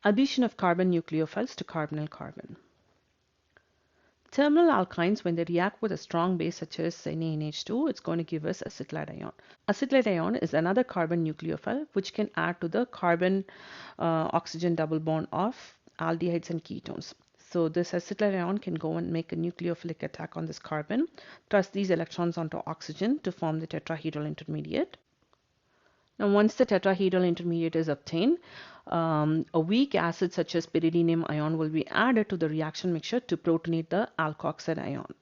Addition of carbon nucleophiles to carbonyl carbon. Terminal alkynes, when they react with a strong base such as NaNH2, it's going to give us acetylide ion. Acetylide ion is another carbon nucleophile which can add to the carbon oxygen double bond of aldehydes and ketones. So this acetylide ion can go and make a nucleophilic attack on this carbon, thrust these electrons onto oxygen to form the tetrahedral intermediate. Now, once the tetrahedral intermediate is obtained, a weak acid such as pyridinium ion will be added to the reaction mixture to protonate the alkoxide ion.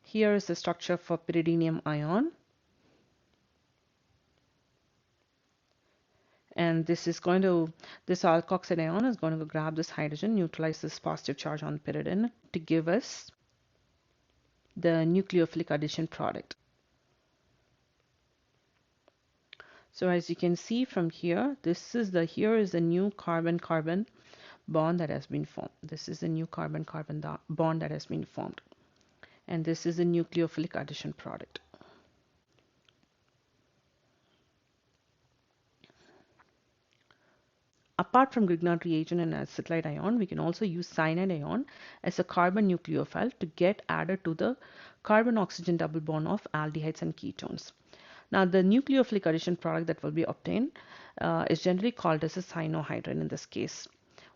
Here is the structure for pyridinium ion. And this alkoxide ion is going to grab this hydrogen, neutralize this positive charge on pyridine to give us the nucleophilic addition product. So as you can see from here, here is the new carbon-carbon bond that has been formed. This is the new carbon-carbon bond that has been formed. And this is the nucleophilic addition product. Apart from Grignard reagent and acetylide ion, we can also use cyanide ion as a carbon nucleophile to get added to the carbon-oxygen double bond of aldehydes and ketones. Now, the nucleophilic addition product that will be obtained is generally called as a cyanohydrin in this case,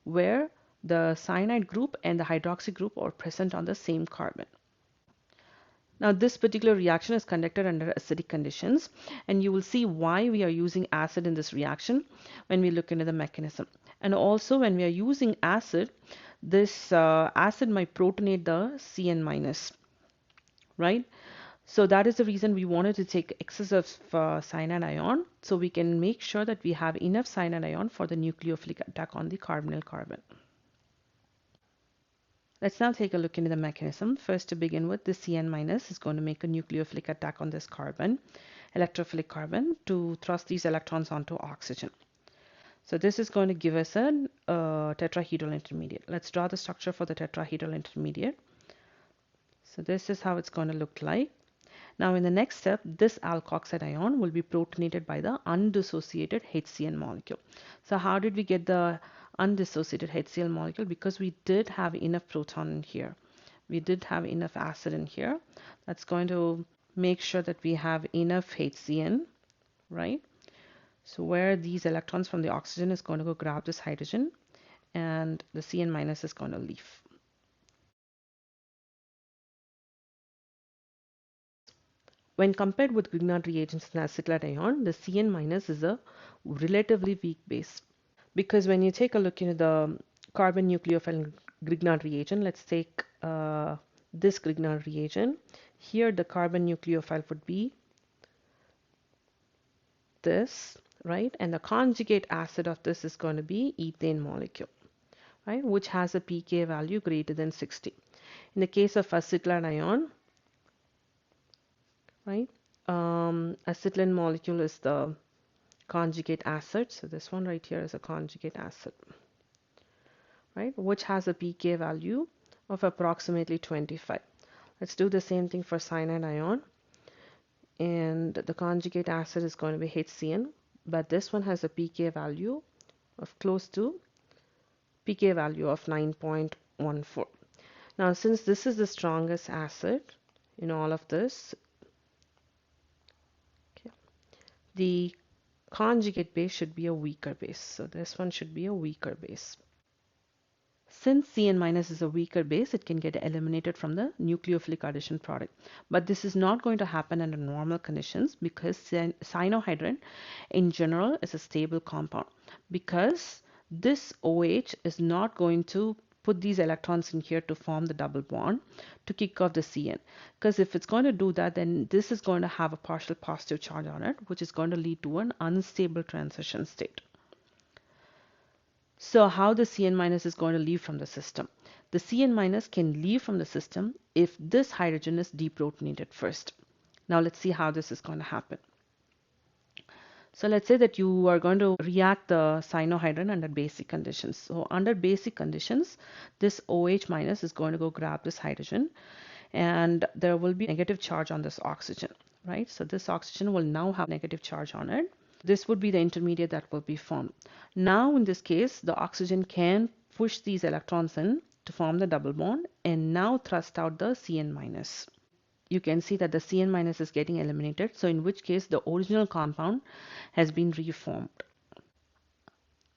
where the cyanide group and the hydroxy group are present on the same carbon. Now, this particular reaction is conducted under acidic conditions, and you will see why we are using acid in this reaction when we look into the mechanism. And also, when we are using acid, this acid might protonate the Cn-, right? So that is the reason we wanted to take excess of cyanide ion, so we can make sure that we have enough cyanide ion for the nucleophilic attack on the carbonyl carbon. Let's now take a look into the mechanism. First, to begin with, the Cn- is going to make a nucleophilic attack on this carbon, electrophilic carbon, to thrust these electrons onto oxygen. So this is going to give us a tetrahedral intermediate. Let's draw the structure for the tetrahedral intermediate. So this is how it's going to look like. Now, in the next step, this alkoxide ion will be protonated by the undissociated HCl molecule. So how did we get the undissociated HCl molecule? Because we did have enough proton in here. We did have enough acid in here. That's going to make sure that we have enough HCl, right? So where these electrons from the oxygen is going to go grab this hydrogen, and the Cn- is going to leave. When compared with Grignard reagents and acetylide ion, the Cn- is a relatively weak base. Because when you take a look into the carbon nucleophile Grignard reagent, let's take this Grignard reagent. Here the carbon nucleophile would be this, right? And the conjugate acid of this is going to be ethane molecule, right? Which has a pK value greater than 60. In the case of acetylide ion, right? Acetylene molecule is the conjugate acid. So this one right here is a conjugate acid, right? Which has a pK value of approximately 25. Let's do the same thing for cyanide ion. And the conjugate acid is going to be HCN, but this one has a pK value of close to pK value of 9.14. Now, since this is the strongest acid in all of this, the conjugate base should be a weaker base. So this one should be a weaker base. Since Cn- is a weaker base, it can get eliminated from the nucleophilic addition product. But this is not going to happen under normal conditions because cyanohydrin in general is a stable compound. Because this OH is not going to put these electrons in here to form the double bond to kick off the Cn. Because if it's going to do that, then this is going to have a partial positive charge on it, which is going to lead to an unstable transition state. So how the Cn- is going to leave from the system? The Cn- can leave from the system if this hydrogen is deprotonated first. Now let's see how this is going to happen. So let's say that you are going to react the cyanohydrin under basic conditions. So under basic conditions, this OH- is going to go grab this hydrogen, and there will be negative charge on this oxygen, right? So this oxygen will now have negative charge on it. This would be the intermediate that will be formed. Now, in this case, the oxygen can push these electrons in to form the double bond and now thrust out the Cn minus. You can see that the Cn minus is getting eliminated, so in which case the original compound has been reformed.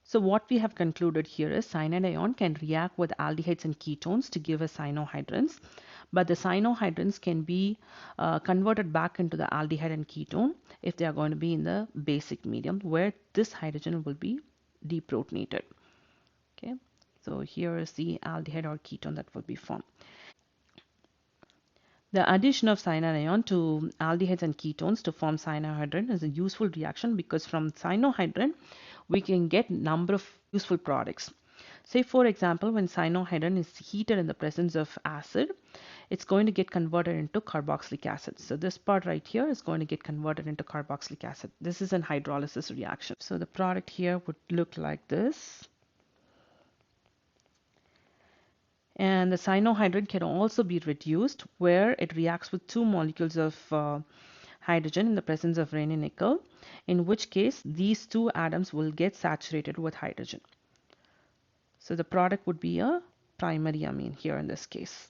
So what we have concluded here is cyanide ion can react with aldehydes and ketones to give us cyanohydrins, but the cyanohydrins can be converted back into the aldehyde and ketone if they are going to be in the basic medium where this hydrogen will be deprotonated. Okay, so here is the aldehyde or ketone that will be formed. The addition of cyanide ion to aldehydes and ketones to form cyanohydrin is a useful reaction because from cyanohydrin we can get number of useful products. Say for example, when cyanohydrin is heated in the presence of acid, it's going to get converted into carboxylic acid. So this part right here is going to get converted into carboxylic acid. This is an hydrolysis reaction. So the product here would look like this. And the cyanohydrin can also be reduced where it reacts with two molecules of hydrogen in the presence of Re and nickel, in which case these two atoms will get saturated with hydrogen. So the product would be a primary amine here in this case.